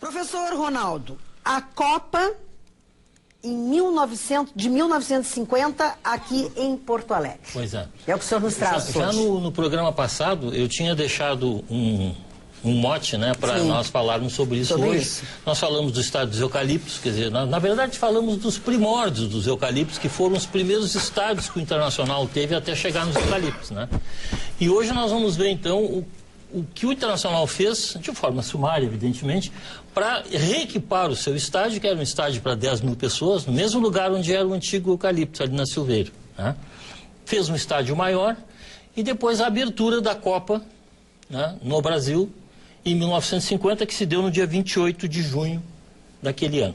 Professor Ronaldo, a Copa de 1950 aqui em Porto Alegre. Pois é. É o que o senhor nos traz Já hoje. no programa passado, eu tinha deixado um mote, né, para nós falarmos sobre isso hoje. Nós falamos do estádio dos eucaliptos, quer dizer, na verdade falamos dos primórdios dos eucaliptos, que foram os primeiros estádios que o Internacional teve até chegar nos eucaliptos, né? E hoje nós vamos ver, então, o que o Internacional fez, de forma sumária, evidentemente, para reequipar o seu estádio, que era um estádio para 10 mil pessoas, no mesmo lugar onde era o antigo eucalipto, ali na Silveiro, né? Fez um estádio maior e depois a abertura da Copa, né, no Brasil, em 1950, que se deu no dia 28 de junho daquele ano.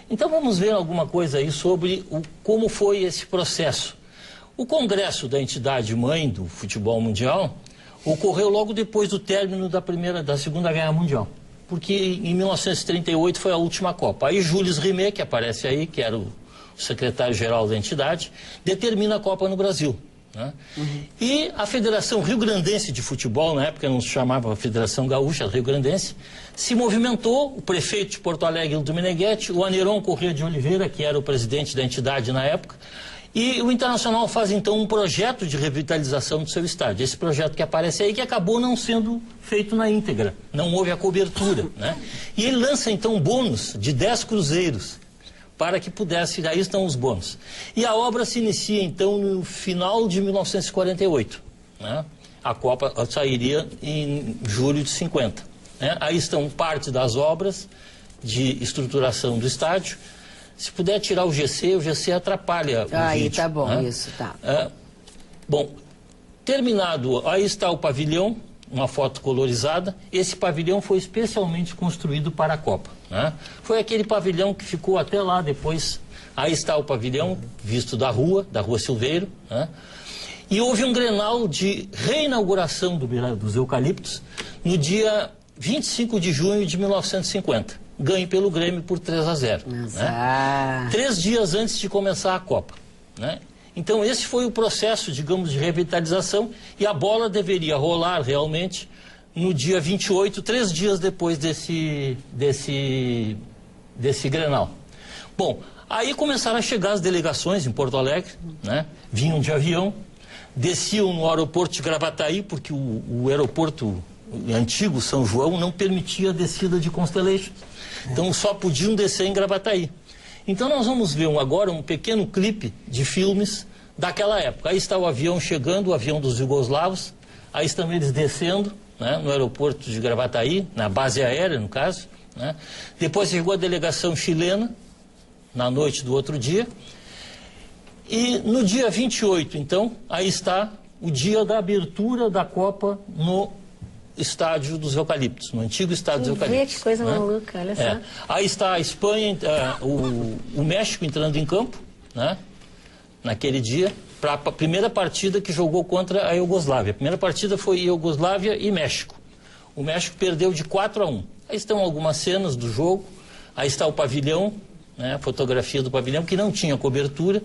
Então vamos ver alguma coisa aí sobre como foi esse processo. O congresso da entidade mãe do futebol mundial ocorreu logo depois do término da Segunda Guerra Mundial, porque em 1938 foi a última Copa. Aí Jules Rimet, que aparece aí, que era o secretário-geral da entidade, determina a Copa no Brasil, né? E a Federação Rio-Grandense de Futebol, na época não se chamava Federação Gaúcha, Rio-Grandense, se movimentou, o prefeito de Porto Alegre, do Meneghetti, o Aneron Corrêa de Oliveira, que era o presidente da entidade na época, e o Internacional faz então um projeto de revitalização do seu estádio. Esse projeto que aparece aí, que acabou não sendo feito na íntegra, não houve a cobertura, né? E ele lança então um bônus de 10 cruzeiros, para que pudesse, aí estão os bônus. E a obra se inicia, então, no final de 1948. Né? A Copa sairia em julho de 50. Né? Aí estão parte das obras de estruturação do estádio. Se puder tirar o GC atrapalha o aí vídeo, tá bom, né? isso, tá. Bom, terminado, aí está o pavilhão, uma foto colorizada. Esse pavilhão foi especialmente construído para a Copa, né? Foi aquele pavilhão que ficou até lá depois. Aí está o pavilhão, visto da Rua Silveiro, né? E houve um Grenal de reinauguração dos eucaliptos no dia 25 de junho de 1950. Ganho pelo Grêmio por 3-0. Né? 3 dias antes de começar a Copa, né? Então esse foi o processo, digamos, de revitalização, e a bola deveria rolar realmente no dia 28, 3 dias depois desse Grenal. Bom, aí começaram a chegar as delegações em Porto Alegre, né? Vinham de avião, desciam no aeroporto de Gravataí, porque o aeroporto antigo São João não permitia a descida de Constellation. Então só podiam descer em Gravataí. Então nós vamos ver agora um pequeno clipe de filmes daquela época. Aí está o avião chegando, o avião dos jugoslavos, aí estão eles descendo, né, no aeroporto de Gravataí, na base aérea no caso, né? Depois chegou a delegação chilena, na noite do outro dia, e no dia 28, então, aí está o dia da abertura da Copa no estádio dos eucaliptos, no antigo estádio dos eucaliptos. Que coisa, né? Maluca, olha só. Aí está a Espanha, o México entrando em campo, né, naquele dia, para a primeira partida que jogou contra a Iugoslávia. A primeira partida foi Iugoslávia e México. O México perdeu de 4-1. Aí estão algumas cenas do jogo, aí está o pavilhão, né, a fotografia do pavilhão, que não tinha cobertura,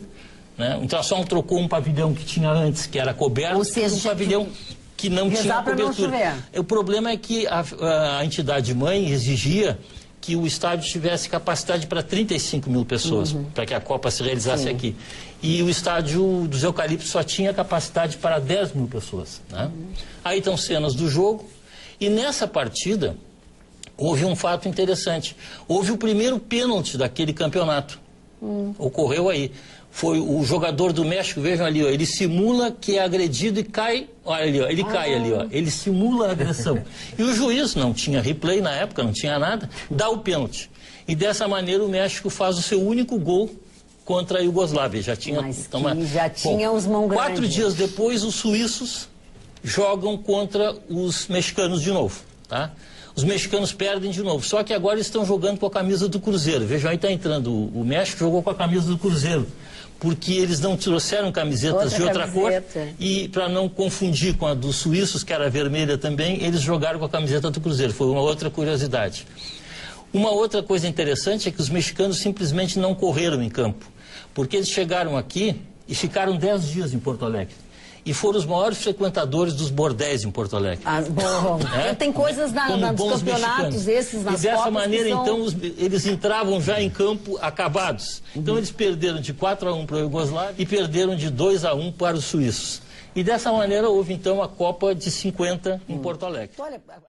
né? O Internacional trocou um pavilhão que tinha antes, que era coberto, ou seja, um pavilhão que não tinha cobertura. O problema é que a entidade mãe exigia que o estádio tivesse capacidade para 35 mil pessoas, para que a Copa se realizasse aqui. E o estádio dos eucaliptos só tinha capacidade para 10 mil pessoas, né? Aí estão cenas do jogo, e nessa partida houve um fato interessante. Houve o primeiro pênalti daquele campeonato. Ocorreu aí. Foi o jogador do México, vejam ali, ó, ele simula que é agredido e cai, olha ali, ó, ele cai ali, ó, ele simula a agressão. E o juiz, não tinha replay na época, não tinha nada, dá o pênalti. E dessa maneira o México faz o seu único gol contra a Iugoslávia. Já tinha, tinha os mão grandes. 4 dias depois, os suíços jogam contra os mexicanos de novo, tá? Os mexicanos perdem de novo, só que agora estão jogando com a camisa do Cruzeiro. Vejam, aí está entrando, o México jogou com a camisa do Cruzeiro, porque eles não trouxeram camisetas de outra cor, e para não confundir com a dos suíços, que era vermelha também, eles jogaram com a camiseta do Cruzeiro. Foi uma outra curiosidade. Uma outra coisa interessante é que os mexicanos simplesmente não correram em campo, porque eles chegaram aqui e ficaram 10 dias em Porto Alegre. e foram os maiores frequentadores dos bordéis em Porto Alegre. Bom, tem coisas nos campeonatos, esses nas Copas. E dessa maneira, são... então, eles entravam já em campo acabados. Então, eles perderam de 4-1 para a Iugoslávia e perderam de 2-1 para os suíços. E dessa maneira houve, então, a Copa de 50 em Porto Alegre.